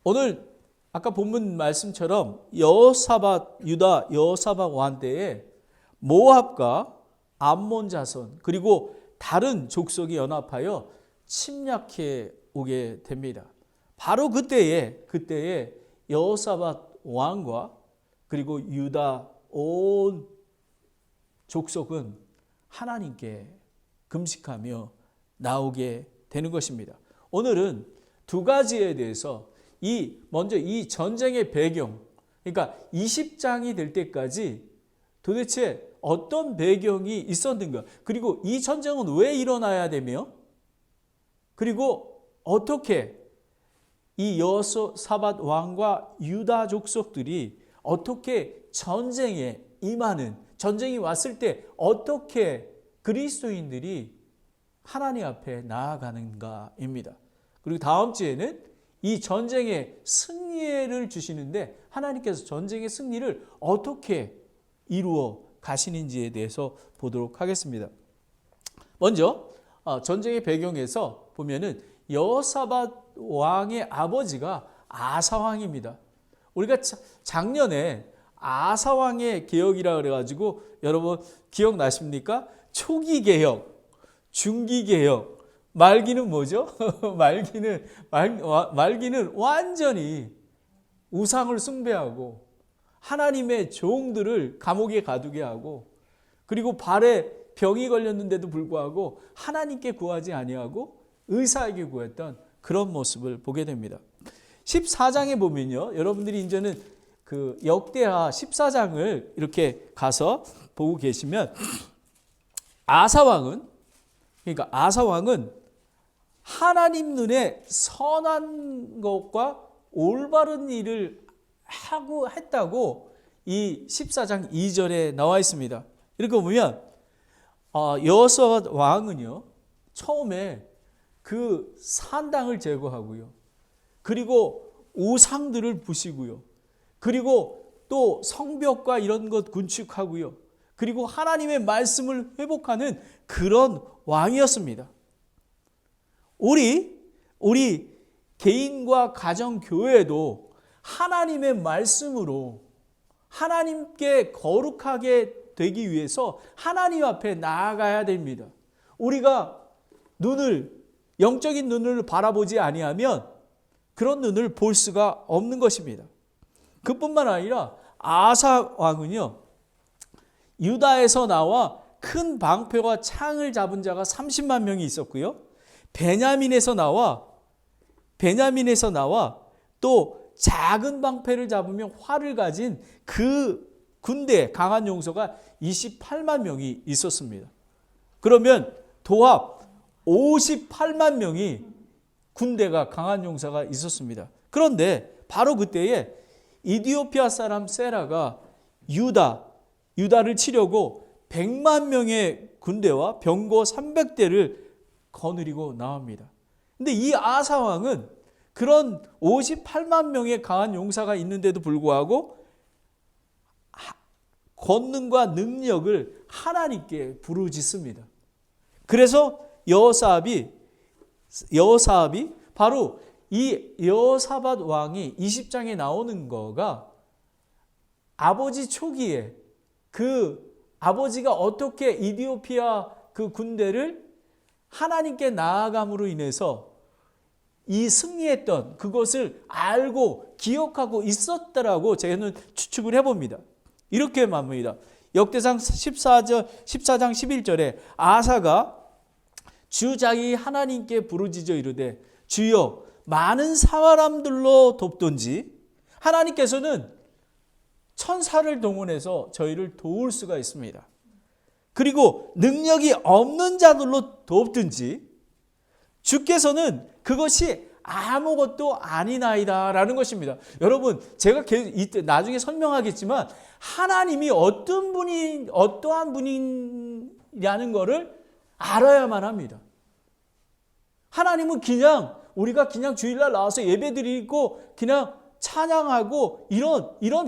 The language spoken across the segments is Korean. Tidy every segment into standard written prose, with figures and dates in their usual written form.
오늘 아까 본문 말씀처럼 여호사밧 유다 여호사밧 왕 때에 모압과 암몬 자손 그리고 다른 족속이 연합하여 침략해 오게 됩니다. 바로 그때에 여호사밧 왕과 그리고 유다 온 족속은 하나님께 금식하며 나오게 되는 것입니다. 오늘은 두 가지에 대해서 먼저 이 전쟁의 배경, 그러니까 20장이 될 때까지 도대체 어떤 배경이 있었는가, 그리고 이 전쟁은 왜 일어나야 되며, 그리고 어떻게 이 여호사밧 왕과 유다 족속들이 어떻게 전쟁에 임하는, 전쟁이 왔을 때 어떻게 그리스도인들이 하나님 앞에 나아가는가입니다. 그리고 다음 주에는 이 전쟁의 승리를 주시는데 하나님께서 전쟁의 승리를 어떻게 이루어 가시는지에 대해서 보도록 하겠습니다. 먼저 전쟁의 배경에서 보면은 여호사밧 왕의 아버지가 아사 왕입니다. 우리가 작년에 아사 왕의 개혁이라 그래가지고 여러분 기억나십니까? 초기 개혁, 중기 개혁, 말기는 뭐죠? 말기는 완전히 우상을 숭배하고 하나님의 종들을 감옥에 가두게 하고, 그리고 발에 병이 걸렸는데도 불구하고 하나님께 구하지 아니하고 의사에게 구했던 그런 모습을 보게 됩니다. 14장에 보면요, 여러분들이 이제는 그 역대하 14장을 이렇게 가서 보고 계시면 아사 왕은 하나님 눈에 선한 것과 올바른 일을 했다고 이 14장 2절에 나와 있습니다. 이렇게 보면 여호사밧 왕은요, 처음에 그 산당을 제거하고요, 그리고 우상들을 부시고요, 그리고 또 성벽과 이런 것 군축하고요, 그리고 하나님의 말씀을 회복하는 그런 왕이었습니다. 우리 개인과 가정 교회도 하나님의 말씀으로 하나님께 거룩하게 되기 위해서 하나님 앞에 나아가야 됩니다. 우리가 영적인 눈을 바라보지 아니하면 그런 눈을 볼 수가 없는 것입니다. 그뿐만 아니라 아사 왕은요, 유다에서 나와 큰 방패와 창을 잡은 자가 30만 명이 있었고요, 베냐민에서 나와 또 작은 방패를 잡으며 활을 가진 그 군대 강한 용사가 28만 명이 있었습니다. 그러면 도합 58만 명이 군대가 강한 용사가 있었습니다. 그런데 바로 그때에 이디오피아 사람 세라가 유다를 치려고 100만 명의 군대와 병거 300대를 거느리고 나옵니다. 근데 이 아사 왕은 그런 58만 명의 강한 용사가 있는데도 불구하고 권능과 능력을 하나님께 부르짖습니다. 그래서 여호사밧이 바로 이 여호사밧 왕이 20장에 나오는 거가 아버지 초기에 그 아버지가 어떻게 이디오피아 그 군대를 하나님께 나아감으로 인해서 이 승리했던 그것을 알고 기억하고 있었다라고 저는 추측을 해봅니다. 이렇게 말합니다. 역대상 14장 11절에 아사가 주 자기 하나님께 부르짖어 이르되 주여 많은 사람들로 돕던지, 하나님께서는 천사를 동원해서 저희를 도울 수가 있습니다. 그리고 능력이 없는 자들로 돕든지 주께서는 그것이 아무것도 아니나이다 라는 것입니다. 여러분, 제가 이때 나중에 설명하겠지만 하나님이 어떠한 분이냐는 것을 알아야만 합니다. 하나님은 우리가 그냥 주일날 나와서 예배드리고 그냥 찬양하고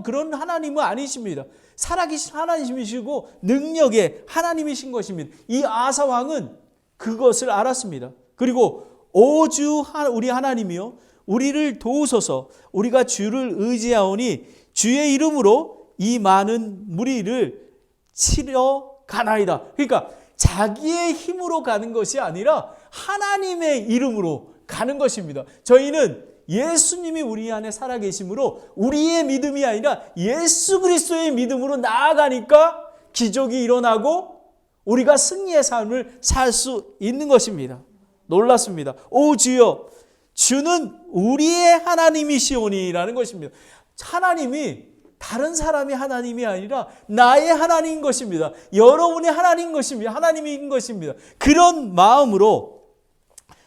그런 하나님은 아니십니다. 살아계신 하나님이시고 능력의 하나님이신 것입니다. 이 아사 왕은 그것을 알았습니다. 그리고 오주 우리 하나님이요, 우리를 도우소서. 우리가 주를 의지하오니 주의 이름으로 이 많은 무리를 치러 가나이다. 그러니까 자기의 힘으로 가는 것이 아니라 하나님의 이름으로 가는 것입니다. 저희는 예수님이 우리 안에 살아계심으로 우리의 믿음이 아니라 예수 그리스도의 믿음으로 나아가니까 기적이 일어나고 우리가 승리의 삶을 살 수 있는 것입니다. 놀랐습니다. 오 주여, 주는 우리의 하나님이시오니라는 것입니다. 하나님이 다른 사람의 하나님이 아니라 나의 하나님인 것입니다. 여러분의 하나님인 것입니다. 하나님인 것입니다. 그런 마음으로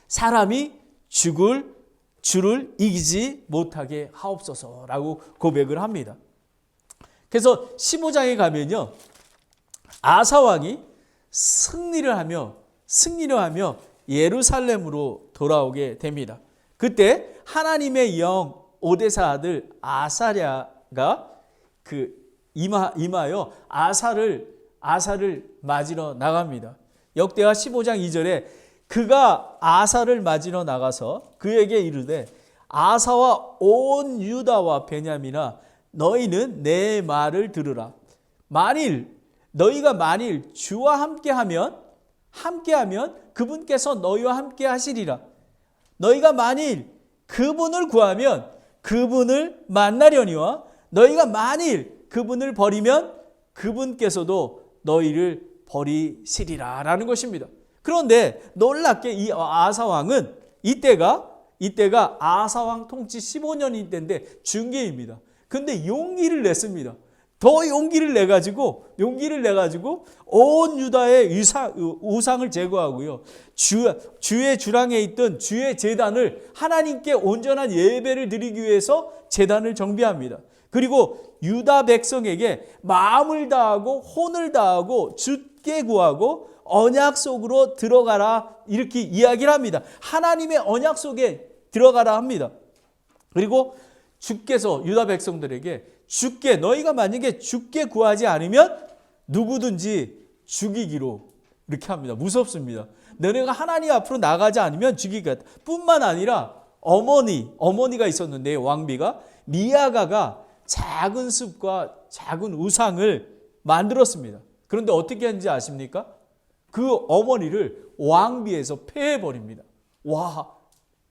사람이 주를 이기지 못하게 하옵소서라고 고백을 합니다. 그래서 15장에 가면요, 아사왕이 승리를 하며 예루살렘으로 돌아오게 됩니다. 그때 하나님의 영 오데사 아들 아사랴가 임하여 아사를 맞으러 나갑니다. 역대하 15장 2절에 그가 아사를 맞으러 나가서 그에게 이르되 아사와 온 유다와 베냐민아 너희는 내 말을 들으라. 너희가 주와 함께하면 그분께서 너희와 함께 하시리라. 너희가 만일 그분을 구하면 그분을 만나려니와 너희가 만일 그분을 버리면 그분께서도 너희를 버리시리라 라는 것입니다. 그런데 놀랍게 이 아사왕은 이때가 아사왕 통치 15년인 때인데 중계입니다. 근데 용기를 냈습니다. 더 용기를 내가지고 온 유다의 우상을 제거하고요. 주의 주랑에 있던 주의 제단을 하나님께 온전한 예배를 드리기 위해서 제단을 정비합니다. 그리고 유다 백성에게 마음을 다하고 혼을 다하고 주께 구하고 언약 속으로 들어가라 이렇게 이야기를 합니다. 하나님의 언약 속에 들어가라 합니다. 그리고 주께서 유다 백성들에게 너희가 만약에 주께 구하지 않으면 누구든지 죽이기로 이렇게 합니다. 무섭습니다. 너네가 하나님 앞으로 나가지 않으면 죽이겠다. 뿐만 아니라 어머니가 있었는데 왕비가 미아가가 작은 숲과 작은 우상을 만들었습니다. 그런데 어떻게 했는지 아십니까? 그 어머니를 왕비에서 폐해버립니다. 와,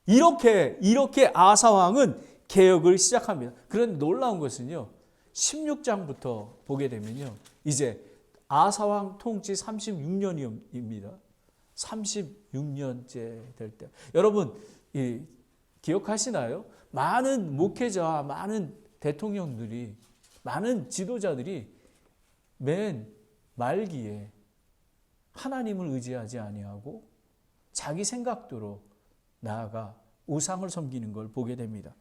이렇게 아사왕은 개혁을 시작합니다. 그런데 놀라운 것은요, 16장부터 보게 되면요, 이제 아사왕 통치 36년입니다. 36년째 될 때. 여러분, 기억하시나요? 많은 목회자와 많은 대통령들이, 많은 지도자들이 맨 말기에 하나님을 의지하지 아니하고 자기 생각대로 나아가 우상을 섬기는 걸 보게 됩니다.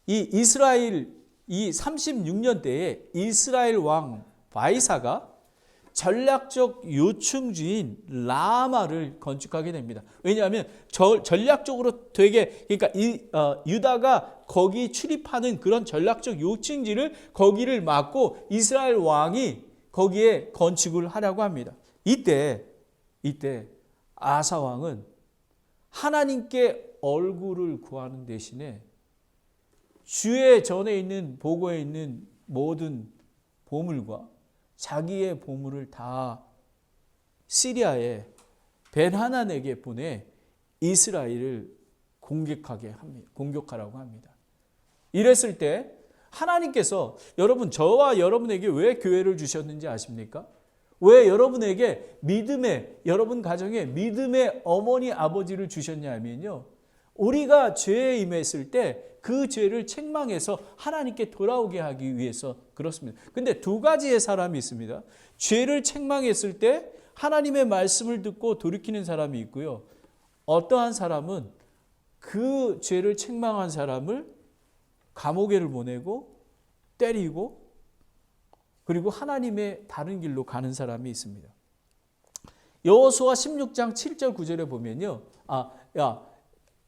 이 36년 때에 이스라엘 왕 바이사가 전략적 요충지인 라마를 건축하게 됩니다. 왜냐하면 전략적으로 그러니까 유다가 거기 출입하는 그런 전략적 요충지를 거기를 막고 이스라엘 왕이 거기에 건축을 하려고 합니다. 이때 아사 왕은 하나님께 얼굴을 구하는 대신에 주의 전에 있는 보고에 있는 모든 보물과 자기의 보물을 다 시리아의 벤하난에게 보내 이스라엘을 공격하라고 합니다. 이랬을 때 하나님께서 여러분, 여러분에게 왜 교회를 주셨는지 아십니까? 왜 여러분에게 여러분 가정에 믿음의 어머니 아버지를 주셨냐면요, 우리가 죄에 임했을 때 그 죄를 책망해서 하나님께 돌아오게 하기 위해서 그렇습니다. 근데 두 가지의 사람이 있습니다. 죄를 책망했을 때 하나님의 말씀을 듣고 돌이키는 사람이 있고요, 어떠한 사람은 그 죄를 책망한 사람을 감옥에를 보내고 때리고 그리고 하나님의 다른 길로 가는 사람이 있습니다. 여호수아 16장 7절 9절에 보면요,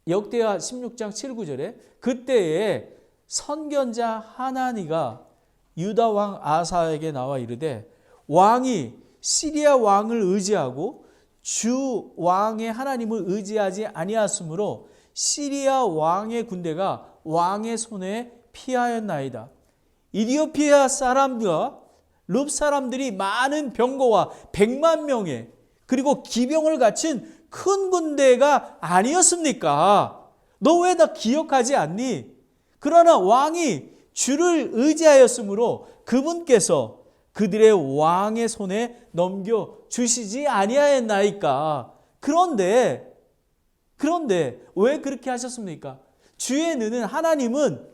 역대하 16장 7, 9절에 그때에 선견자 하나니가 유다 왕 아사에게 나와 이르되 왕이 시리아 왕을 의지하고 주 왕의 하나님을 의지하지 아니하므로 시리아 왕의 군대가 왕의 손에 피하였나이다. 이디오피아 사람들과 룹 사람들이 많은 병거와 100만 명의 그리고 기병을 갖춘 큰 군대가 아니었습니까? 너 왜 다 기억하지 않니? 그러나 왕이 주를 의지하였으므로 그분께서 그들의 왕의 손에 넘겨주시지 아니하였나이까. 그런데 왜 그렇게 하셨습니까? 주의 느는 하나님은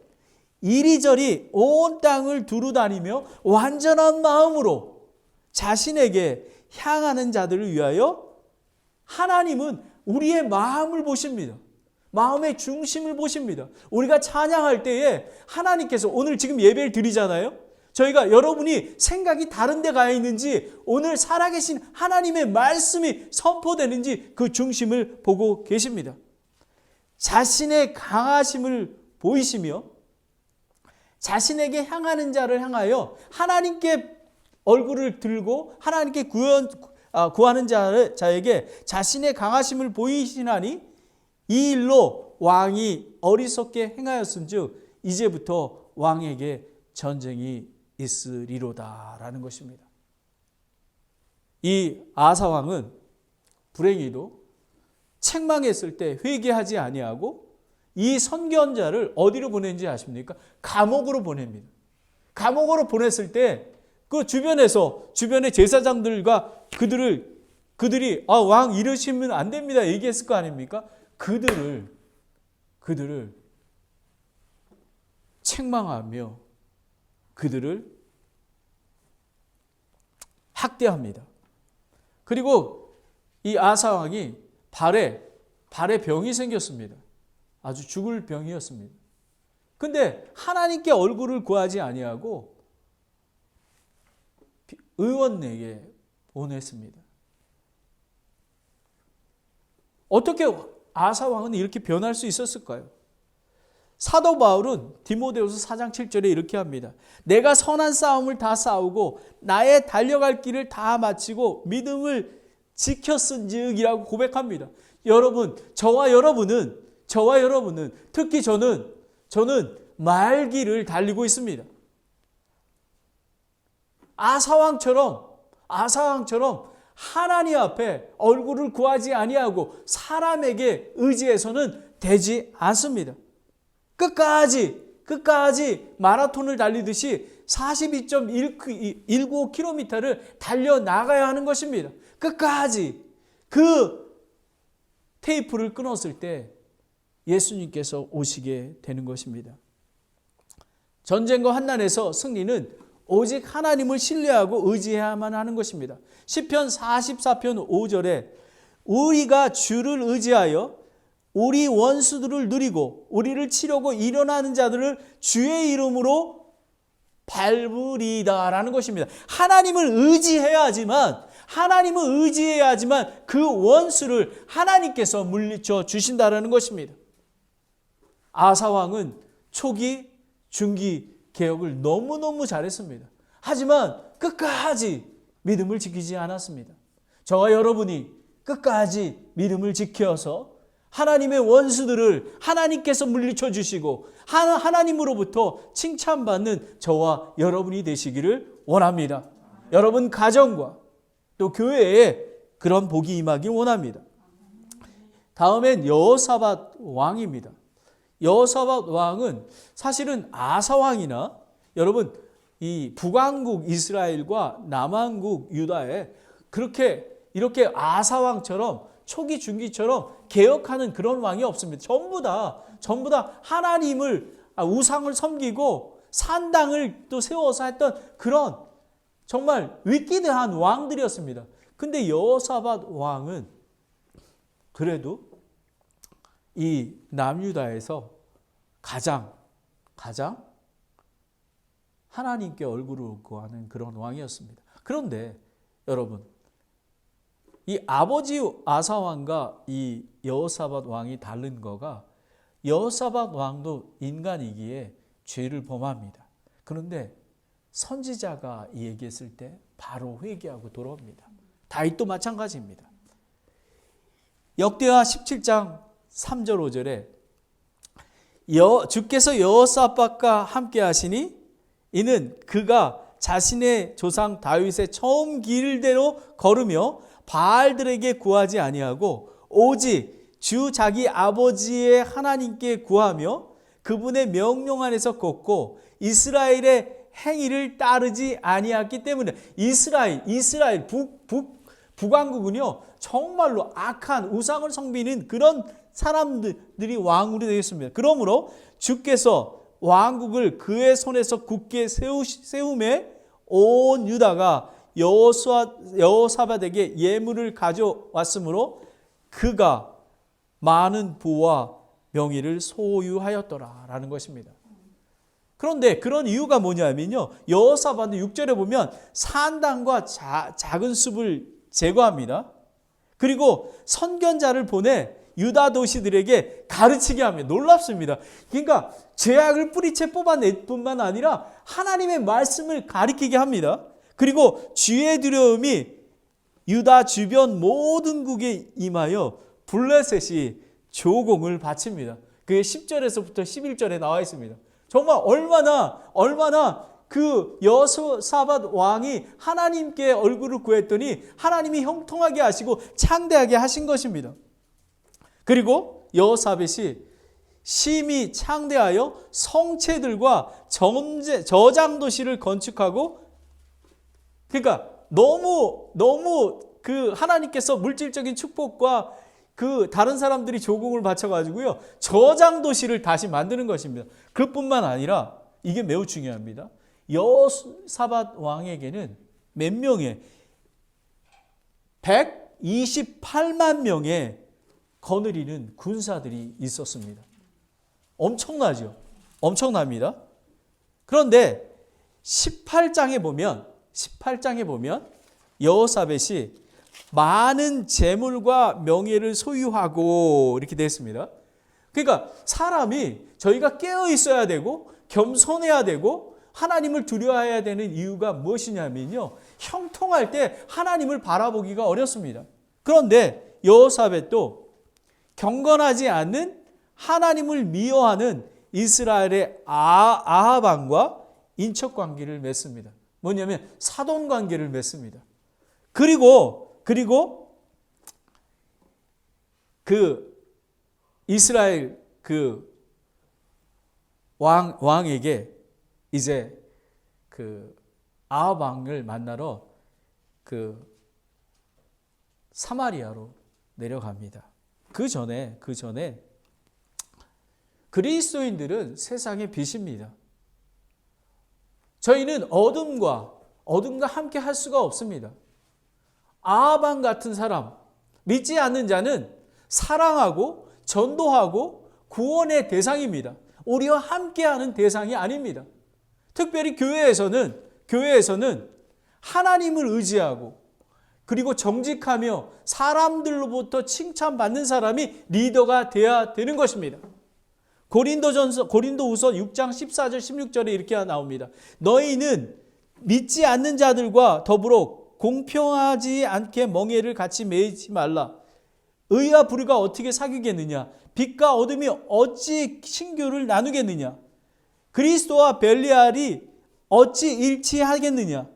이리저리 온 땅을 두루다니며 완전한 마음으로 자신에게 향하는 자들을 위하여 하나님은 우리의 마음을 보십니다. 마음의 중심을 보십니다. 우리가 찬양할 때에 하나님께서 오늘 지금 예배를 드리잖아요. 저희가 여러분이 생각이 다른 데 가 있는지 오늘 살아계신 하나님의 말씀이 선포되는지 그 중심을 보고 계십니다. 자신의 강하심을 보이시며 자신에게 향하는 자를 향하여 하나님께 얼굴을 들고 하나님께 구하는 자에게 자신의 강하심을 보이시나니 이 일로 왕이 어리석게 행하였은즉 이제부터 왕에게 전쟁이 있으리로다라는 것입니다. 이 아사 왕은 불행히도 책망했을 때 회개하지 아니하고 이 선견자를 어디로 보낸지 아십니까? 감옥으로 보냅니다. 감옥으로 보냈을 때 그 주변의 제사장들과 그들이 왕 이러시면 안 됩니다 얘기했을 거 아닙니까? 그들을 책망하며 그들을 학대합니다. 그리고 이 아사 왕이 발에 병이 생겼습니다. 아주 죽을 병이었습니다. 근데 하나님께 얼굴을 구하지 아니하고 의원에게 보냈습니다. 어떻게 아사 왕은 이렇게 변할 수 있었을까요? 사도 바울은 디모데후서 4장 7절에 이렇게 합니다. 내가 선한 싸움을 다 싸우고 나의 달려갈 길을 다 마치고 믿음을 지켰은즉이라고 고백합니다. 여러분, 저와 여러분은 특히 저는 말길을 달리고 있습니다. 아사왕처럼 하나님 앞에 얼굴을 구하지 아니하고 사람에게 의지해서는 되지 않습니다. 끝까지 마라톤을 달리듯이 42.195km를 달려나가야 하는 것입니다. 끝까지 그 테이프를 끊었을 때 예수님께서 오시게 되는 것입니다. 전쟁과 환난에서 승리는 오직 하나님을 신뢰하고 의지해야만 하는 것입니다. 시편 44편 5절에 우리가 주를 의지하여 우리 원수들을 누리고 우리를 치려고 일어나는 자들을 주의 이름으로 밟으리다라는 것입니다. 하나님을 의지해야지만 그 원수를 하나님께서 물리쳐 주신다라는 것입니다. 아사왕은 초기, 중기 개혁을 너무너무 잘했습니다. 하지만 끝까지 믿음을 지키지 않았습니다. 저와 여러분이 끝까지 믿음을 지켜서 하나님의 원수들을 하나님께서 물리쳐 주시고 하나님으로부터 칭찬받는 저와 여러분이 되시기를 원합니다. 여러분 가정과 또 교회에 그런 복이 임하길 원합니다. 다음엔 여호사밧 왕입니다. 여호사밧 왕은 사실은 아사 왕이나 여러분 이 북왕국 이스라엘과 남왕국 유다에 이렇게 아사 왕처럼 초기 중기처럼 개혁하는 그런 왕이 없습니다. 전부 다 하나님을 우상을 섬기고 산당을 또 세워서 했던 그런 정말 위키드한 왕들이었습니다. 근데 여호사밧 왕은 그래도 이 남유다에서 가장 하나님께 얼굴을 구하는 그런 왕이었습니다. 그런데 여러분, 이 아버지 아사 왕과 이 여호사밧 왕이 다른 거가 여호사밧 왕도 인간이기에 죄를 범합니다. 그런데 선지자가 얘기했을 때 바로 회개하고 돌아옵니다. 다윗도 마찬가지입니다. 역대하 17장 3절 5절에 주께서 여호사밧과 함께 하시니 이는 그가 자신의 조상 다윗의 처음 길대로 걸으며 바알들에게 구하지 아니하고 오직 주 자기 아버지의 하나님께 구하며 그분의 명령 안에서 걷고 이스라엘의 행위를 따르지 아니했기 때문에 이스라엘 북왕국은요 정말로 악한 우상을 섬기는 그런 사람들이 왕으로 되었습니다. 그러므로 주께서 왕국을 그의 손에서 굳게 세움에 온 유다가 여호사밧에게 예물을 가져왔으므로 그가 많은 부와 명예를 소유하였더라라는 것입니다. 그런데 그런 이유가 뭐냐면요, 여호사밧은 6절에 보면 산당과 작은 숲을 제거합니다. 그리고 선견자를 보내 유다 도시들에게 가르치게 합니다. 놀랍습니다. 그러니까 죄악을 뿌리채 뽑아낼 뿐만 아니라 하나님의 말씀을 가르치게 합니다. 그리고 주의 두려움이 유다 주변 모든 국에 임하여 블레셋이 조공을 바칩니다. 그게 10절에서부터 11절에 나와 있습니다. 정말 얼마나 그 여호사밧 왕이 하나님께 얼굴을 구했더니 하나님이 형통하게 하시고 창대하게 하신 것입니다. 그리고 여호사밧이 심히 창대하여 성체들과 저장도시를 건축하고, 그러니까 너무 그 하나님께서 물질적인 축복과 그 다른 사람들이 조공을 바쳐가지고요 저장도시를 다시 만드는 것입니다. 그뿐만 아니라 이게 매우 중요합니다. 여호사밧 왕에게는 몇 명의 128만 명의 거느리는 군사들이 있었습니다. 엄청나죠? 엄청납니다. 그런데 18장에 보면 여호사밧이 많은 재물과 명예를 소유하고 이렇게 됐습니다. 그러니까 사람이 저희가 깨어 있어야 되고 겸손해야 되고 하나님을 두려워해야 되는 이유가 무엇이냐면요, 형통할 때 하나님을 바라보기가 어렵습니다. 그런데 여호사밧도 경건하지 않는 하나님을 미워하는 이스라엘의 아합 왕과 인척 관계를 맺습니다. 뭐냐면 사돈 관계를 맺습니다. 그리고 그 이스라엘 그 왕에게 이제 그 아합 왕을 만나러 그 사마리아로 내려갑니다. 그 전에 그리스도인들은 세상의 빛입니다. 저희는 어둠과 함께 할 수가 없습니다. 아합 왕 같은 사람, 믿지 않는 자는 사랑하고 전도하고 구원의 대상입니다. 우리와 함께하는 대상이 아닙니다. 특별히 교회에서는 하나님을 의지하고 그리고 정직하며 사람들로부터 칭찬받는 사람이 리더가 되어야 되는 것입니다. 고린도후서 6장 14절 16절에 이렇게 나옵니다. 너희는 믿지 않는 자들과 더불어 공평하지 않게 멍에를 같이 매이지 말라. 의와 불의가 어떻게 사귀겠느냐? 빛과 어둠이 어찌 신교를 나누겠느냐? 그리스도와 벨리알이 어찌 일치하겠느냐?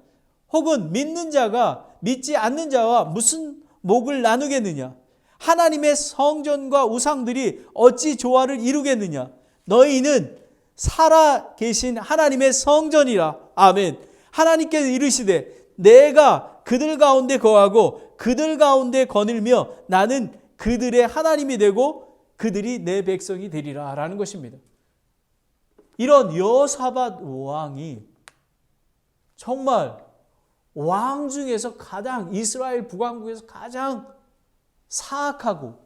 혹은 믿는 자가 믿지 않는 자와 무슨 목을 나누겠느냐? 하나님의 성전과 우상들이 어찌 조화를 이루겠느냐? 너희는 살아 계신 하나님의 성전이라. 아멘. 하나님께서 이르시되 내가 그들 가운데 거하고 그들 가운데 거닐며 나는 그들의 하나님이 되고 그들이 내 백성이 되리라 라는 것입니다. 이런 여호사밧 왕이 정말 왕 중에서 가장, 이스라엘 북왕국에서 가장 사악하고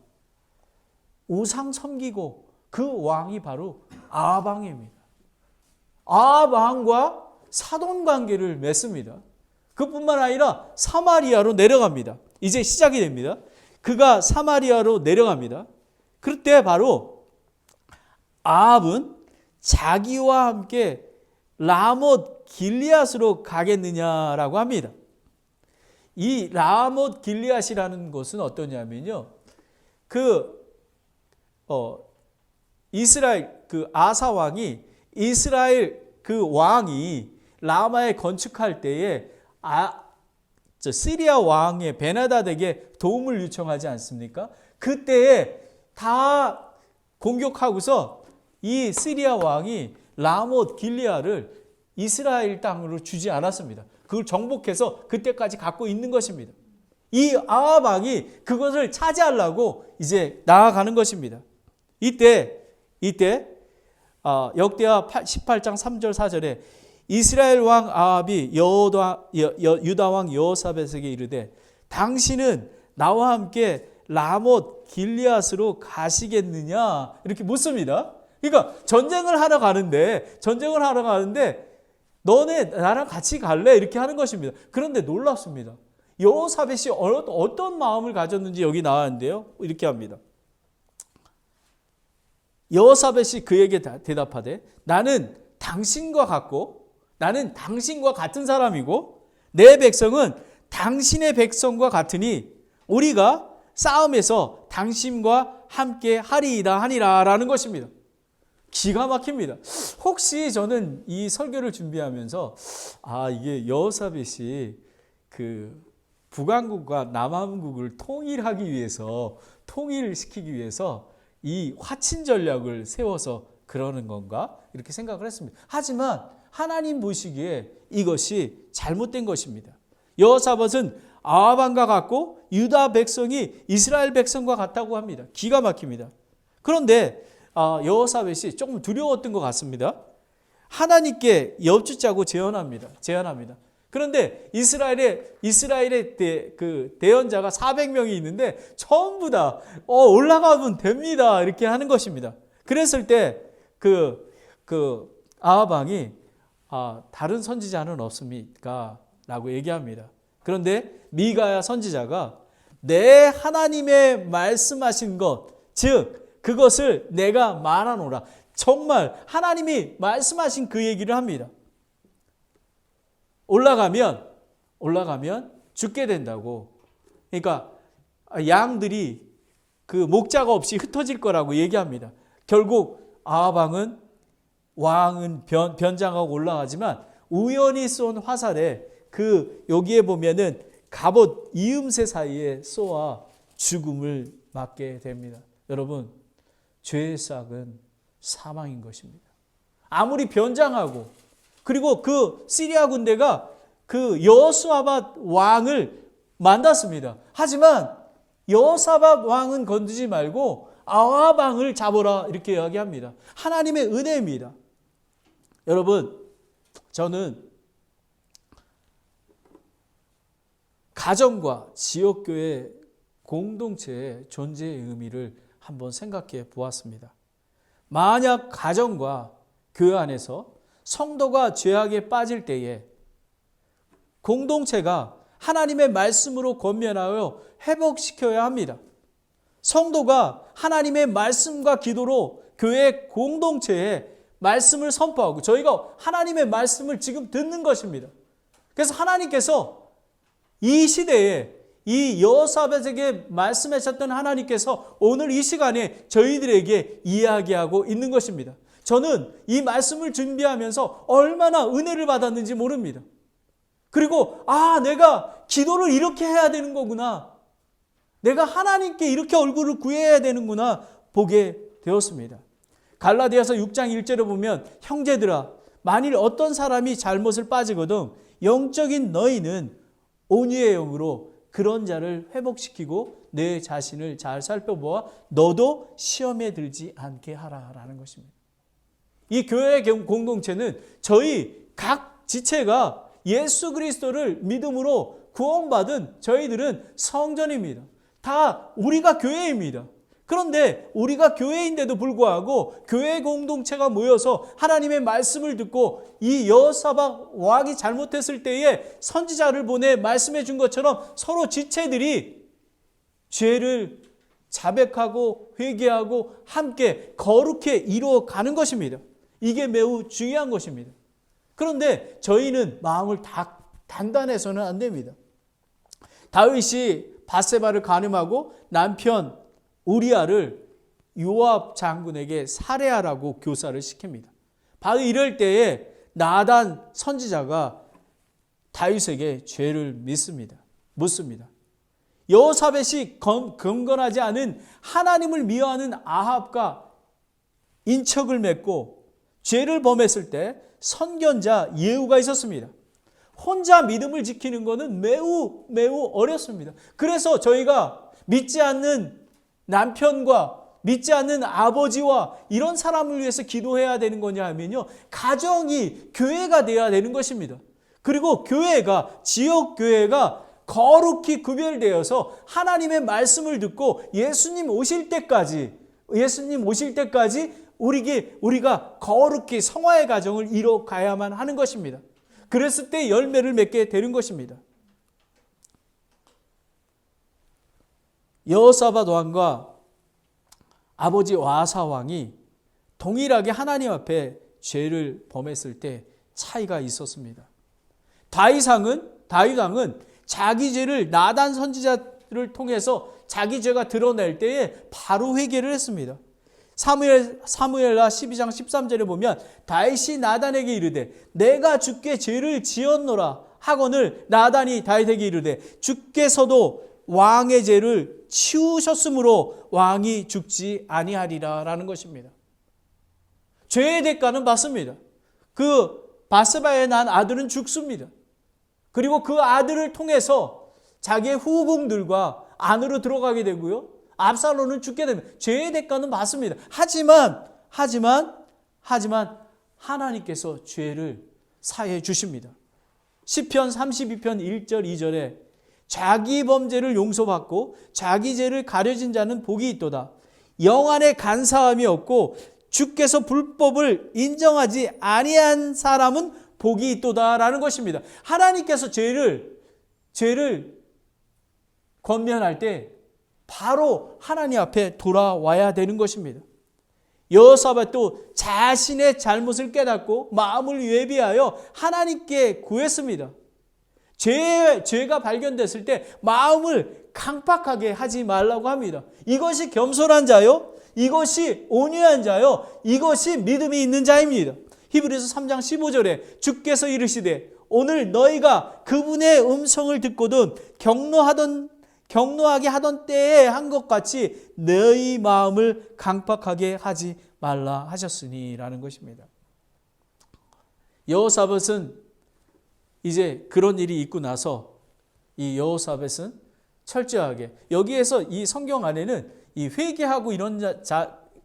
우상 섬기고 그 왕이 바로 아합 왕입니다. 아합 왕과 사돈 관계를 맺습니다. 그뿐만 아니라 사마리아로 내려갑니다. 이제 시작이 됩니다. 그가 사마리아로 내려갑니다. 그때 바로 아합은 자기와 함께 라못 길리앗으로 가겠느냐라고 합니다. 이 라못 길리앗이라는 곳은 어떠냐면요, 그 이스라엘 그 아사 왕이 이스라엘 그 왕이 라마에 건축할 때에 시리아 왕의 베나다덱에게 도움을 요청하지 않습니까? 그때에 다 공격하고서 이 시리아 왕이 라못 길리아를 이스라엘 땅으로 주지 않았습니다. 그걸 정복해서 그때까지 갖고 있는 것입니다. 이 아합 왕이 그것을 차지하려고 이제 나아가는 것입니다. 이때 역대하 18장 3절 4절에 이스라엘 왕 아합이 유다 왕 여호사밧에게 이르되 당신은 나와 함께 라못 길리앗으로 가시겠느냐 이렇게 묻습니다. 그러니까 전쟁을 하러 가는데 너네 나랑 같이 갈래? 이렇게 하는 것입니다. 그런데 놀랍습니다. 여호사밧이 어떤 마음을 가졌는지 여기 나왔는데요. 이렇게 합니다. 여호사밧이 그에게 대답하되 나는 당신과 같은 사람이고 내 백성은 당신의 백성과 같으니 우리가 싸움에서 당신과 함께 하니라 라는 것입니다. 기가 막힙니다. 혹시 저는 이 설교를 준비하면서 이게 여호사밧이 그 북왕국과 남왕국을 통일시키기 위해서 이 화친 전략을 세워서 그러는 건가? 이렇게 생각을 했습니다. 하지만 하나님 보시기에 이것이 잘못된 것입니다. 여호사밧은 아합 왕과 같고 유다 백성이 이스라엘 백성과 같다고 합니다. 기가 막힙니다. 그런데 여호사밧이 조금 두려웠던 것 같습니다. 하나님께 여쭙자고 제안합니다. 그런데 이스라엘의 대언자가 400명이 있는데 전부 다 올라가면 됩니다. 이렇게 하는 것입니다. 그랬을 때 아합 왕이 다른 선지자는 없습니까? 라고 얘기합니다. 그런데 미가야 선지자가 내 하나님의 말씀하신 것, 즉 그것을 내가 말하노라. 정말 하나님이 말씀하신 그 얘기를 합니다. 올라가면 죽게 된다고. 그러니까 양들이 그 목자가 없이 흩어질 거라고 얘기합니다. 결국 아합 왕은 변장하고 올라가지만 우연히 쏜 화살에 여기에 보면은 갑옷 이음새 사이에 쏘아 죽음을 맞게 됩니다. 여러분, 죄의 싹은 사망인 것입니다. 아무리 변장하고 그리고 그 시리아 군대가 그 여호사밧 왕을 만났습니다. 하지만 여호사밧 왕은 건드지 말고 아합 왕을 잡아라 이렇게 이야기합니다. 하나님의 은혜입니다. 여러분, 저는 가정과 지역교회 공동체의 존재의 의미를 한번 생각해 보았습니다. 만약 가정과 교회 안에서 성도가 죄악에 빠질 때에 공동체가 하나님의 말씀으로 권면하여 회복시켜야 합니다. 성도가 하나님의 말씀과 기도로 교회 공동체에 말씀을 선포하고 저희가 하나님의 말씀을 지금 듣는 것입니다. 그래서 하나님께서 이 시대에 이 여호사밧에게 말씀하셨던 하나님께서 오늘 이 시간에 저희들에게 이야기하고 있는 것입니다. 저는 이 말씀을 준비하면서 얼마나 은혜를 받았는지 모릅니다. 그리고 내가 기도를 이렇게 해야 되는 거구나. 내가 하나님께 이렇게 얼굴을 구해야 되는구나 보게 되었습니다. 갈라디아서 6장 1절에 보면 형제들아 만일 어떤 사람이 잘못을 빠지거든 영적인 너희는 온유의 영으로 그런 자를 회복시키고 내 자신을 잘 살펴보아 너도 시험에 들지 않게 하라라는 것입니다. 이 교회의 공동체는 저희 각 지체가 예수 그리스도를 믿음으로 구원받은 저희들은 성전입니다. 다 우리가 교회입니다. 그런데 우리가 교회인데도 불구하고 교회 공동체가 모여서 하나님의 말씀을 듣고 이 여호사밧 왕이 잘못했을 때에 선지자를 보내 말씀해 준 것처럼 서로 지체들이 죄를 자백하고 회개하고 함께 거룩히 이루어가는 것입니다. 이게 매우 중요한 것입니다. 그런데 저희는 마음을 단단해서는 안 됩니다. 다윗이 밧세바를 간음하고 남편 우리아를 요압 장군에게 살해하라고 교사를 시킵니다. 바로 이럴 때에 나단 선지자가 다윗에게 죄를 묻습니다. 여호사벳이 경건하지 않은 하나님을 미워하는 아합과 인척을 맺고 죄를 범했을 때 선견자 예후가 있었습니다. 혼자 믿음을 지키는 것은 매우 어렵습니다. 그래서 저희가 믿지 않는 남편과 믿지 않는 아버지와 이런 사람을 위해서 기도해야 되는 거냐 하면요, 가정이 교회가 되어야 되는 것입니다. 그리고 교회가, 지역 교회가 거룩히 구별되어서 하나님의 말씀을 듣고 예수님 오실 때까지 우리가 거룩히 성화의 가정을 이뤄가야만 하는 것입니다. 그랬을 때 열매를 맺게 되는 것입니다. 여호사밧 왕과 아버지 아사 왕이 동일하게 하나님 앞에 죄를 범했을 때 차이가 있었습니다. 다윗 왕은 자기 죄를 나단 선지자를 통해서 자기 죄가 드러낼 때에 바로 회개를 했습니다. 사무엘하 12장 13절에 보면 다윗이 나단에게 이르되 내가 주께 죄를 지었노라 하거늘 나단이 다윗에게 이르되 주께서도 왕의 죄를 치우셨으므로 왕이 죽지 아니하리라 라는 것입니다. 죄의 대가는 받습니다. 그 바세바에 난 아들은 죽습니다. 그리고 그 아들을 통해서 자기의 후궁들과 안으로 들어가게 되고요. 압살롬은 죽게 됩니다. 죄의 대가는 받습니다. 하지만 하나님께서 죄를 사해 주십니다. 시편 32편 1절 2절에 자기 범죄를 용서받고 자기 죄를 가려진 자는 복이 있도다. 영안에 간사함이 없고 주께서 불법을 인정하지 아니한 사람은 복이 있도다라는 것입니다. 하나님께서 죄를 권면할 때 바로 하나님 앞에 돌아와야 되는 것입니다. 여호사밧도 자신의 잘못을 깨닫고 마음을 예비하여 하나님께 구했습니다. 죄가 발견됐을 때 마음을 강팍하게 하지 말라고 합니다. 이것이 겸손한 자요, 이것이 온유한 자요, 이것이 믿음이 있는 자입니다. 히브리서 3장 15절에 주께서 이르시되 오늘 너희가 그분의 음성을 듣고든 경노하게 하던 때에 한 것 같이 너희 마음을 강팍하게 하지 말라 하셨으니 라는 것입니다. 여호사밧은 이제 그런 일이 있고 나서 이 여호사밧은 철저하게 여기에서 이 성경 안에는 이 회개하고 이런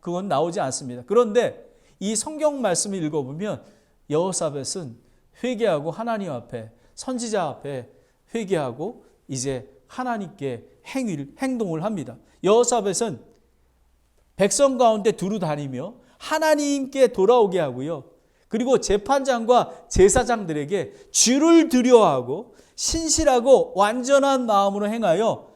그건 나오지 않습니다. 그런데 이 성경 말씀을 읽어보면 여호사밧은 회개하고 하나님 앞에 선지자 앞에 회개하고 이제 하나님께 행동을 합니다. 여호사밧은 백성 가운데 두루 다니며 하나님께 돌아오게 하고요. 그리고 재판장과 제사장들에게 주를 두려워하고 신실하고 완전한 마음으로 행하여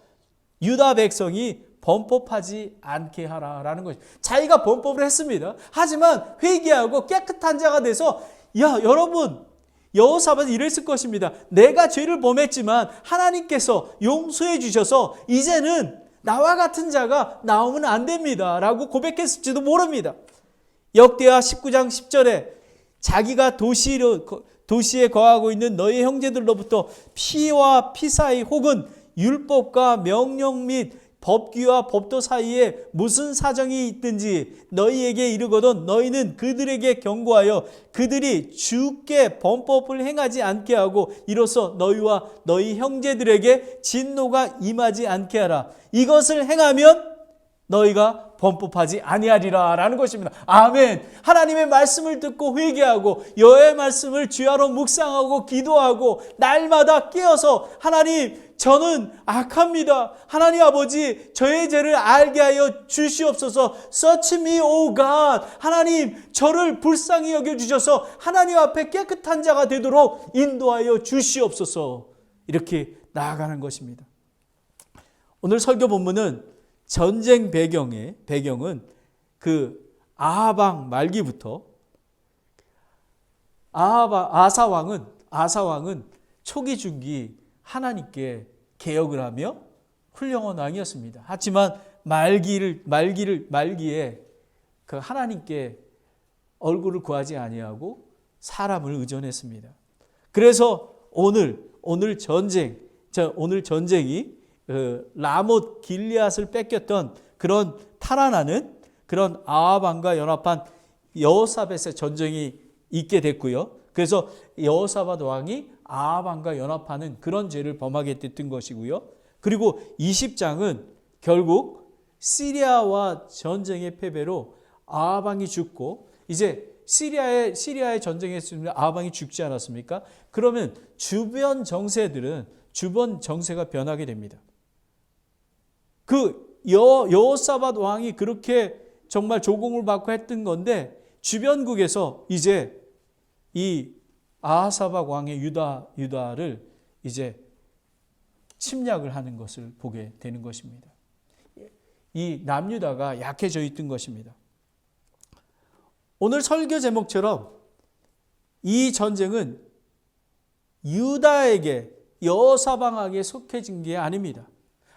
유다 백성이 범법하지 않게 하라라는 것이죠. 자기가 범법을 했습니다. 하지만 회개하고 깨끗한 자가 돼서 여러분 여호사밧은 이랬을 것입니다. 내가 죄를 범했지만 하나님께서 용서해 주셔서 이제는 나와 같은 자가 나오면 안 됩니다 라고 고백했을지도 모릅니다. 역대하 19장 10절에 자기가 도시에 거하고 있는 너희 형제들로부터 피와 피 사이 혹은 율법과 명령 및 법규와 법도 사이에 무슨 사정이 있든지 너희에게 이르거든 너희는 그들에게 경고하여 그들이 주께 범법을 행하지 않게 하고 이로써 너희와 너희 형제들에게 진노가 임하지 않게 하라. 이것을 행하면 너희가 범법하지 아니하리라 라는 것입니다. 아멘. 하나님의 말씀을 듣고 회개하고 여호와의 말씀을 주야로 묵상하고 기도하고 날마다 깨어서 하나님 저는 악합니다. 하나님 아버지 저의 죄를 알게 하여 주시옵소서. Search me, O God. 하나님 저를 불쌍히 여겨주셔서 하나님 앞에 깨끗한 자가 되도록 인도하여 주시옵소서. 이렇게 나아가는 것입니다. 오늘 설교 본문은 전쟁 배경은 그 아합 왕 말기부터 아사 왕은 초기 중기 하나님께 개혁을 하며 훌륭한 왕이었습니다. 하지만 말기에 그 하나님께 얼굴을 구하지 아니하고 사람을 의존했습니다. 그래서 오늘 전쟁이 라못 길리앗을 뺏겼던 그런 탈환하는 그런 아합 왕과 연합한 여호사밧의 전쟁이 있게 됐고요. 그래서 여호사밧 왕이 아합 왕과 연합하는 그런 죄를 범하게 됐던 것이고요. 그리고 20장은 결국 시리아와 전쟁의 패배로 아합 왕이 죽고, 이제 시리아의 전쟁에 했으면 아합 왕이 죽지 않았습니까? 그러면 주변 정세가 변하게 됩니다. 그 여호사밧 왕이 그렇게 정말 조공을 받고 했던 건데, 주변국에서 이제 이 아하사밧 왕의 유다를 이제 침략을 하는 것을 보게 되는 것입니다. 이 남유다가 약해져 있던 것입니다. 오늘 설교 제목처럼 이 전쟁은 유다에게, 여호사밧에게 속해진 게 아닙니다.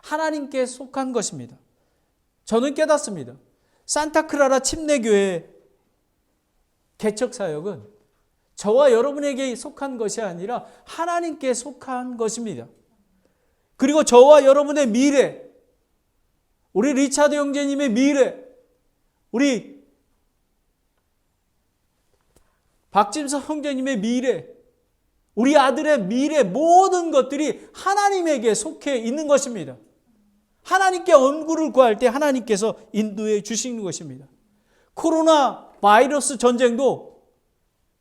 하나님께 속한 것입니다. 저는 깨닫습니다. 산타크라라 침례교회 개척 사역은 저와 여러분에게 속한 것이 아니라 하나님께 속한 것입니다. 그리고 저와 여러분의 미래, 우리 리차드 형제님의 미래, 우리 박진석 형제님의 미래, 우리 아들의 미래, 모든 것들이 하나님에게 속해 있는 것입니다. 하나님께 얼굴을 구할 때 하나님께서 인도해 주시는 것입니다. 코로나 바이러스 전쟁도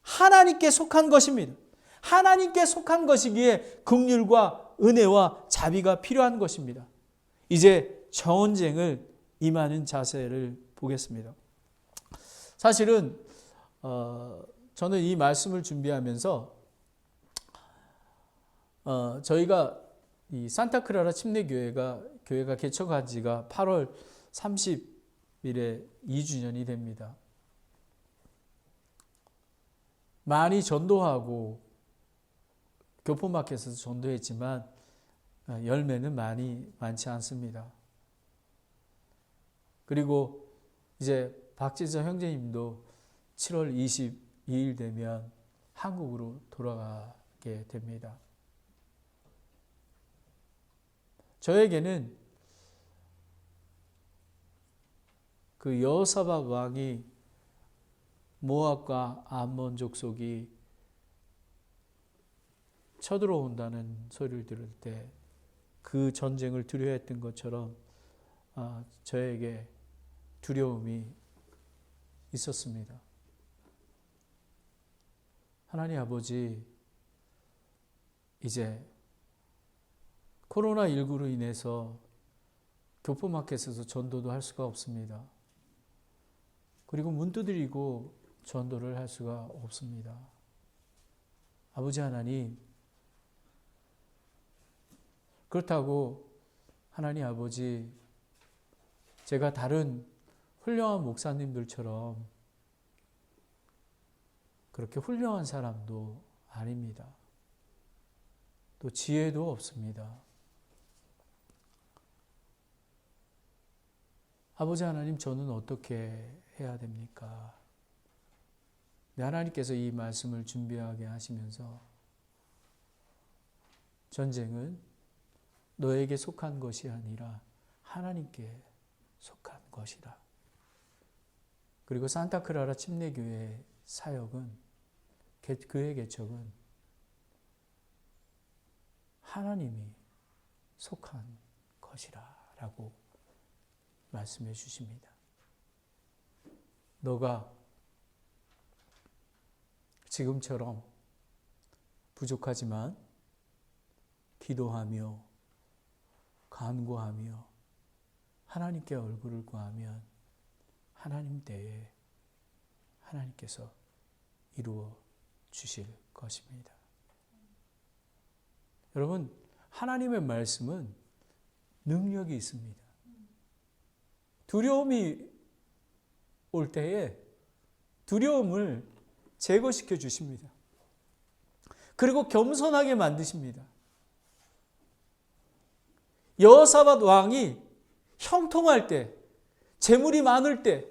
하나님께 속한 것입니다. 하나님께 속한 것이기에 긍휼과 은혜와 자비가 필요한 것입니다. 이제 전쟁을 임하는 자세를 보겠습니다. 사실은 저는 이 말씀을 준비하면서 저희가 이 산타크라라 침례교회가 개척한 지가 8월 30일에 2주년이 됩니다. 많이 전도하고 교포마켓에서 전도했지만 열매는 많지 않습니다. 그리고 이제 박진선 형제님도 7월 22일 되면 한국으로 돌아가게 됩니다. 저에게는 그 여호사밧 왕이 모압과 암몬 족속이 쳐들어온다는 소리를 들을 때 그 전쟁을 두려워했던 것처럼 저에게 두려움이 있었습니다. 하나님 아버지, 이제 코로나19로 인해서 교포마켓에서 전도도 할 수가 없습니다. 그리고 문 두드리고 전도를 할 수가 없습니다. 아버지 하나님, 그렇다고 하나님 아버지, 제가 다른 훌륭한 목사님들처럼 그렇게 훌륭한 사람도 아닙니다. 또 지혜도 없습니다. 아버지 하나님, 저는 어떻게 해야 됩니까? 하나님께서 이 말씀을 준비하게 하시면서 전쟁은 너에게 속한 것이 아니라 하나님께 속한 것이다. 그리고 산타크라라 침례교회 사역은, 교회 개척은 하나님이 속한 것이라 라고 말씀해 주십니다. 너가 지금처럼 부족하지만 기도하며 간구하며 하나님께 얼굴을 구하면 하나님 때에 하나님께서 이루어 주실 것입니다. 여러분, 하나님의 말씀은 능력이 있습니다. 두려움이 올 때에 두려움을 제거시켜 주십니다. 그리고 겸손하게 만드십니다. 여호사밧 왕이 형통할 때, 재물이 많을 때,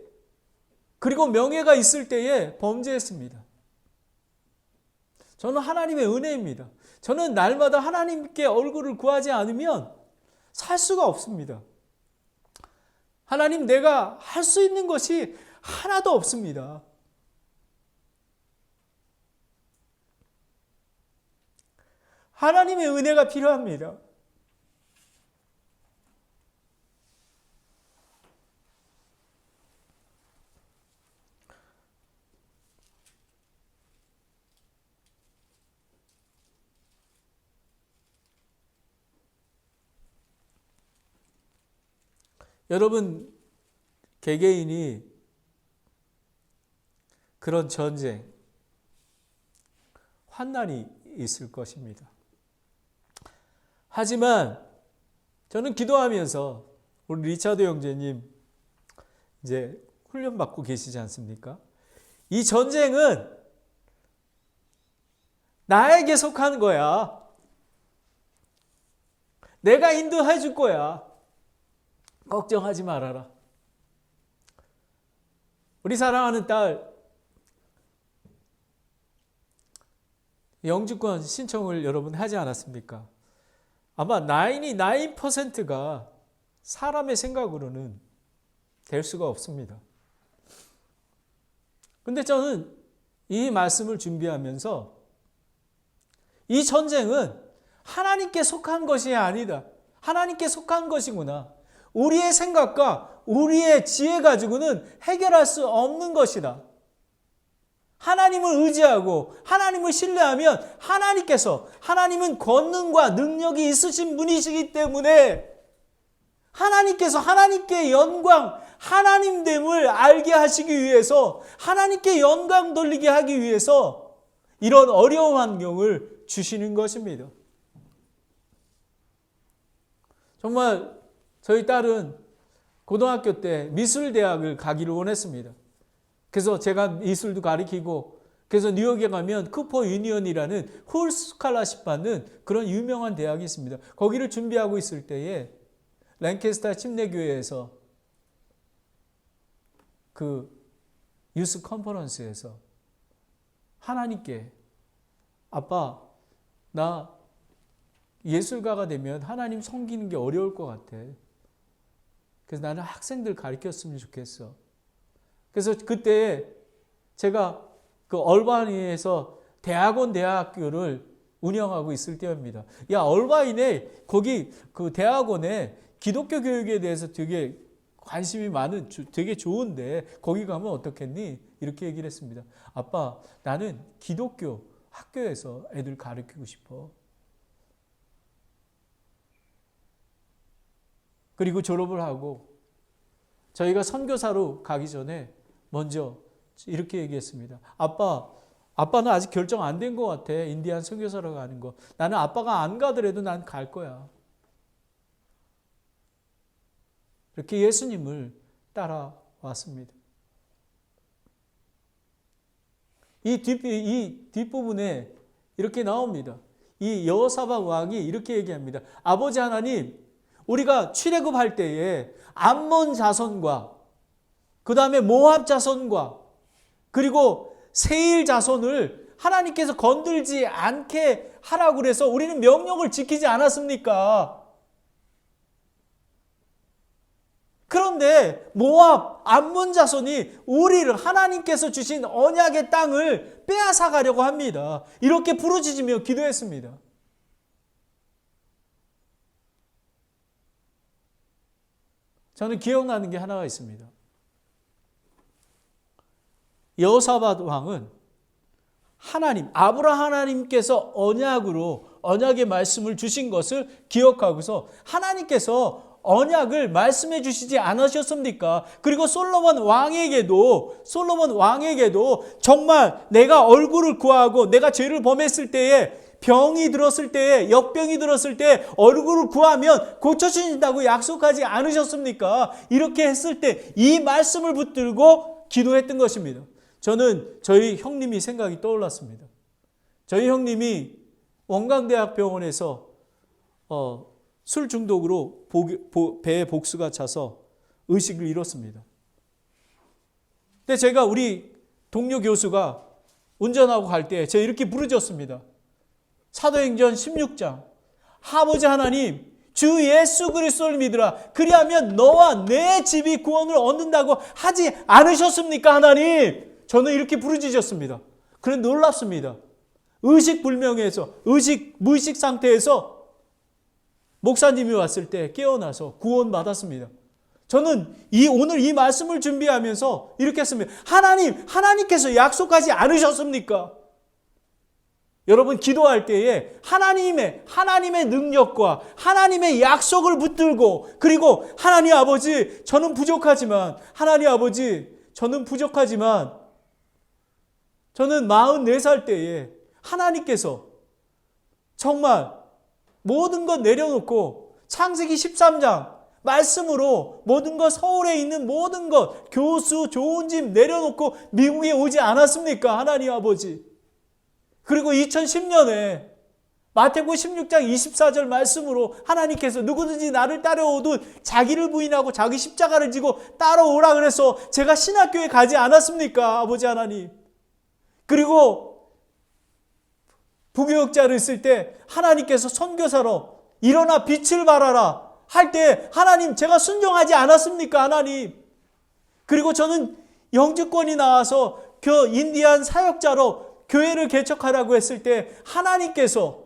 그리고 명예가 있을 때에 범죄했습니다. 저는 하나님의 은혜입니다. 저는 날마다 하나님께 얼굴을 구하지 않으면 살 수가 없습니다. 하나님, 내가 할 수 있는 것이 하나도 없습니다. 하나님의 은혜가 필요합니다. 여러분, 개개인이 그런 전쟁, 환난이 있을 것입니다. 하지만 저는 기도하면서 우리 리차드 형제님 이제 훈련받고 계시지 않습니까? 이 전쟁은 나에게 속한 거야. 내가 인도해 줄 거야. 걱정하지 말아라. 우리 사랑하는 딸 영주권 신청을 여러분 하지 않았습니까? 아마 99%가 사람의 생각으로는 될 수가 없습니다. 근데 저는 이 말씀을 준비하면서 이 전쟁은 하나님께 속한 것이 아니다. 하나님께 속한 것이구나. 우리의 생각과 우리의 지혜 가지고는 해결할 수 없는 것이다. 하나님을 의지하고 하나님을 신뢰하면 하나님은 권능과 능력이 있으신 분이시기 때문에 하나님께서 하나님께 영광, 하나님됨을 알게 하시기 위해서 하나님께 영광 돌리게 하기 위해서 이런 어려운 환경을 주시는 것입니다. 정말 저희 딸은 고등학교 때 미술대학을 가기를 원했습니다. 그래서 제가 미술도 가르치고 그래서 뉴욕에 가면 쿠퍼 유니언이라는 홀 스칼라십 받는 그런 유명한 대학이 있습니다. 거기를 준비하고 있을 때에 랭캐스터 침례교회에서 그 유스 컨퍼런스에서 하나님께 아빠 나 예술가가 되면 하나님 섬기는 게 어려울 것 같아. 그래서 나는 학생들 가르쳤으면 좋겠어. 그래서 그때 제가 그 얼바인에서 대학교를 운영하고 있을 때입니다. 야, 얼바인에 거기 그 대학원에 기독교 교육에 대해서 되게 관심이 많은 되게 좋은데 거기 가면 어떻겠니? 이렇게 얘기를 했습니다. 아빠, 나는 기독교 학교에서 애들 가르치고 싶어. 그리고 졸업을 하고 저희가 선교사로 가기 전에 먼저 이렇게 얘기했습니다. 아빠는 아직 결정 안 된 것 같아. 인디안 선교사로 가는 거. 나는 아빠가 안 가더라도 난 갈 거야. 이렇게 예수님을 따라왔습니다. 이 뒷부분에 이렇게 나옵니다. 이 여호사밧 왕이 이렇게 얘기합니다. 아버지 하나님, 우리가 출애굽할 때에 암몬 자손과 그 다음에 모압 자손과 그리고 세일 자손을 하나님께서 건들지 않게 하라고 그래서 우리는 명령을 지키지 않았습니까? 그런데 모압, 암몬 자손이 우리를 하나님께서 주신 언약의 땅을 빼앗아 가려고 합니다. 이렇게 부르짖으며 기도했습니다. 저는 기억나는 게 하나가 있습니다. 여호사밧 왕은 아브라함 하나님께서 언약의 말씀을 주신 것을 기억하고서 하나님께서 언약을 말씀해 주시지 않으셨습니까? 그리고 솔로몬 왕에게도 정말 내가 얼굴을 구하고 내가 죄를 범했을 때에 병이 들었을 때에 역병이 들었을 때 얼굴을 구하면 고쳐주신다고 약속하지 않으셨습니까? 이렇게 했을 때 이 말씀을 붙들고 기도했던 것입니다. 저는 저희 형님이 생각이 떠올랐습니다. 저희 형님이 원광대학병원에서 술 중독으로 배에 복수가 차서 의식을 잃었습니다. 근데 제가 우리 동료 교수가 운전하고 갈 때 제가 이렇게 부르짖었습니다. 사도행전 16장 아버지 하나님 주 예수 그리스도를 믿으라. 그리하면 너와 내 집이 구원을 얻는다고 하지 않으셨습니까 하나님? 저는 이렇게 부르짖었습니다. 그런데 놀랍습니다. 의식불명에서 무의식 상태에서 목사님이 왔을 때 깨어나서 구원받았습니다. 저는 오늘 이 말씀을 준비하면서 이렇게 했습니다. 하나님께서 약속하지 않으셨습니까? 여러분 기도할 때에 하나님의 능력과 하나님의 약속을 붙들고 그리고 하나님 아버지 저는 부족하지만 저는 44살 때에 하나님께서 정말 모든 것 내려놓고 창세기 13장 말씀으로 모든 것 서울에 있는 모든 것 교수 좋은 집 내려놓고 미국에 오지 않았습니까? 하나님 아버지. 그리고 2010년에 마태복음 16장 24절 말씀으로 하나님께서 누구든지 나를 따라오든 자기를 부인하고 자기 십자가를 지고 따라오라 그래서 제가 신학교에 가지 않았습니까? 아버지 하나님. 그리고 부교육자를 쓸 때 하나님께서 선교사로 일어나 빛을 발하라 할 때 하나님 제가 순종하지 않았습니까? 하나님. 그리고 저는 영주권이 나와서 그 인디안 사역자로 교회를 개척하라고 했을 때 하나님께서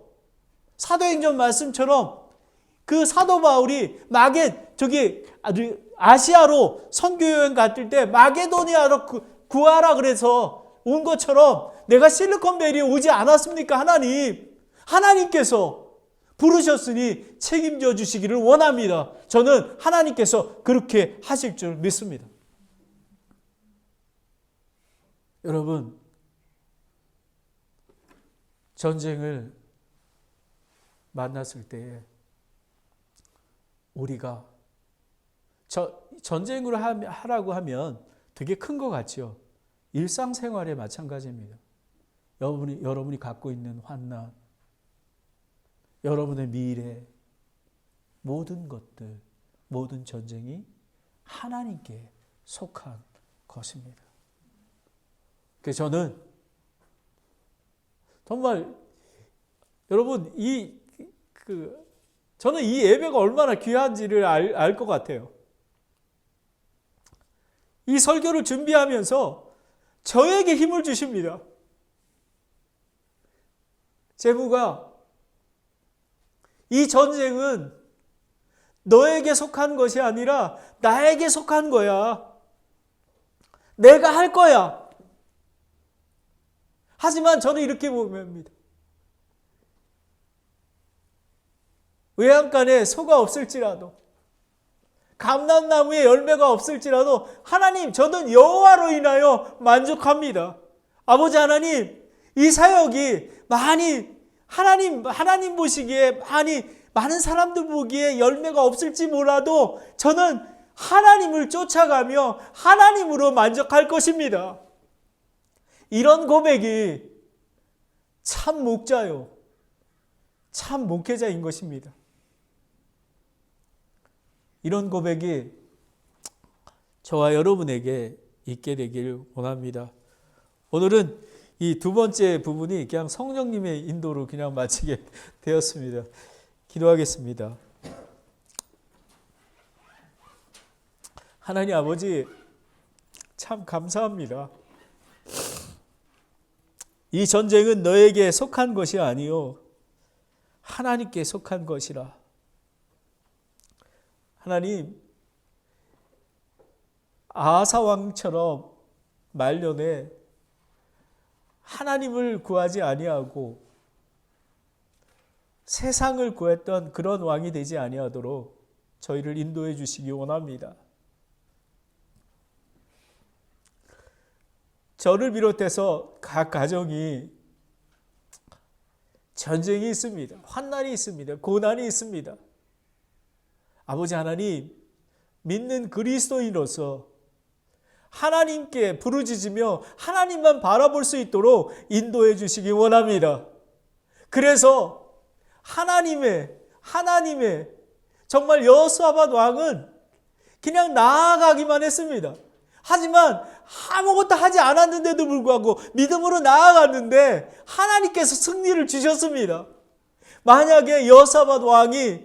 사도행전 말씀처럼 그 사도 바울이 아시아로 선교여행 갔을 때 마게도니아로 구하라 그래서 온 것처럼 내가 실리콘밸리에 오지 않았습니까? 하나님께서 부르셨으니 책임져 주시기를 원합니다. 저는 하나님께서 그렇게 하실 줄 믿습니다. 여러분 전쟁을 만났을 때 우리가 전쟁으로 하라고 하면 되게 큰 것 같죠. 일상생활에 마찬가지입니다. 여러분이 갖고 있는 환난, 여러분의 미래, 모든 것들, 모든 전쟁이 하나님께 속한 것입니다. 그래서 저는 정말 여러분 저는 이 예배가 얼마나 귀한지를 알 것 같아요. 이 설교를 준비하면서 저에게 힘을 주십니다. 제무가 이 전쟁은 너에게 속한 것이 아니라 나에게 속한 거야. 내가 할 거야. 하지만 저는 이렇게 봅니다. 외양간에 소가 없을지라도 감람나무에 열매가 없을지라도 하나님 저는 여호와로 인하여 만족합니다. 아버지 하나님 이 사역이 하나님 보시기에 많은 사람들 보기에 열매가 없을지 몰라도 저는 하나님을 쫓아가며 하나님으로 만족할 것입니다. 이런 고백이 참 목자요, 참 목회자인 것입니다. 이런 고백이 저와 여러분에게 있게 되길 원합니다. 오늘은 이 두 번째 부분이 그냥 성령님의 인도로 그냥 마치게 되었습니다. 기도하겠습니다. 하나님 아버지 참 감사합니다. 이 전쟁은 너에게 속한 것이 아니요 하나님께 속한 것이라. 하나님 아하사 왕처럼 말년에 하나님을 구하지 아니하고 세상을 구했던 그런 왕이 되지 아니하도록 저희를 인도해 주시기 원합니다. 저를 비롯해서 각 가정이 전쟁이 있습니다. 환난이 있습니다. 고난이 있습니다. 아버지 하나님, 믿는 그리스도인으로서 하나님께 부르짖으며 하나님만 바라볼 수 있도록 인도해 주시기 원합니다. 그래서 하나님의 정말 여호사밧 왕은 그냥 나아가기만 했습니다. 하지만 아무것도 하지 않았는데도 불구하고 믿음으로 나아갔는데 하나님께서 승리를 주셨습니다. 만약에 여호사밧 왕이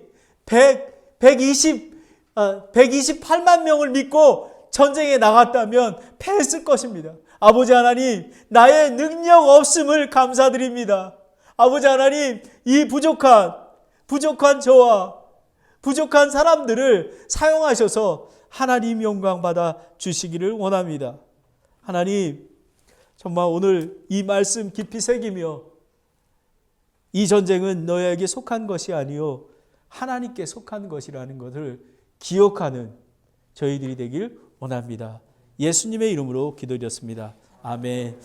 128만 명을 믿고 전쟁에 나갔다면 패했을 것입니다. 아버지 하나님, 나의 능력 없음을 감사드립니다. 아버지 하나님, 이 부족한 저와 부족한 사람들을 사용하셔서 하나님 영광 받아 주시기를 원합니다. 하나님, 정말 오늘 이 말씀 깊이 새기며 이 전쟁은 너에게 속한 것이 아니요 하나님께 속한 것이라는 것을 기억하는 저희들이 되길 원합니다. 예수님의 이름으로 기도드렸습니다. 아멘.